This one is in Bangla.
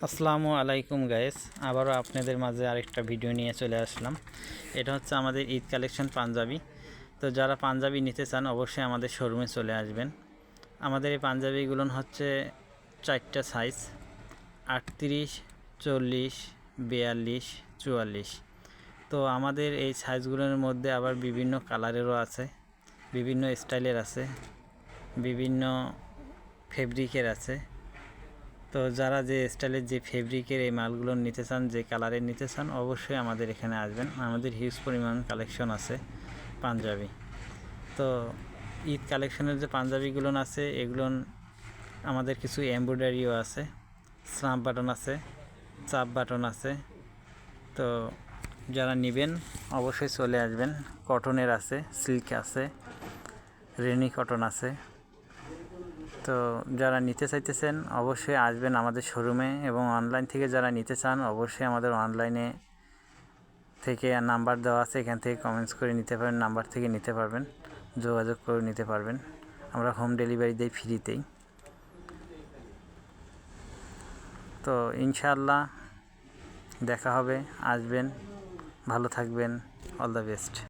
আসসালামু আলাইকুম গাইস, আবারও আপনাদের মাঝে আরেকটা ভিডিও নিয়ে চলে আসলাম। এটা হচ্ছে আমাদের ঈদ কালেকশন পাঞ্জাবি। তো যারা পাঞ্জাবি নিতে চান অবশ্যই আমাদের শোরুমে চলে আসবেন। আমাদের এই পাঞ্জাবিগুলো হচ্ছে 4টা সাইজ: 38, 40, 42, 44। তো আমাদের এই সাইজগুলোর মধ্যে আবার বিভিন্ন কালারেরও আছে, বিভিন্ন স্টাইলের আছে, বিভিন্ন ফেব্রিকের আছে। তো যারা যে স্টাইলের যে ফেব্রিকের এই মালগুলো নিতে চান, যে কালারের নিতে চান, অবশ্যই আমাদের এখানে আসবেন। আমাদের হিউজ পরিমাণ কালেকশন আছে পাঞ্জাবি। তো ঈদ কালেকশনের যে পাঞ্জাবিগুলো আছে এগুলো আমাদের কিছু এমব্রয়ডারিও আছে, স্নাপ বাটন আছে, চাপ বাটন আছে। তো যারা নেবেন অবশ্যই চলে আসবেন। কটনের আছে, সিল্ক আছে, রেনি কটন আছে। তো যারা নিতে চাইতেছেন অবশ্যই আসবেন আমাদের শোরুমে, এবং অনলাইন থেকে যারা নিতে চান অবশ্যই আমাদের অনলাইনে থেকে নাম্বার দেওয়া আছে, এখান থেকে কমেন্টস করে নিতে পারেন, নাম্বার থেকে নিতে পারবেন, যোগাযোগ করে নিতে পারবেন। আমরা হোম ডেলিভারি দিই ফ্রিতেই। তো ইনশাআল্লাহ দেখা হবে, আসবেন, ভালো থাকবেন, অল দ্য বেস্ট।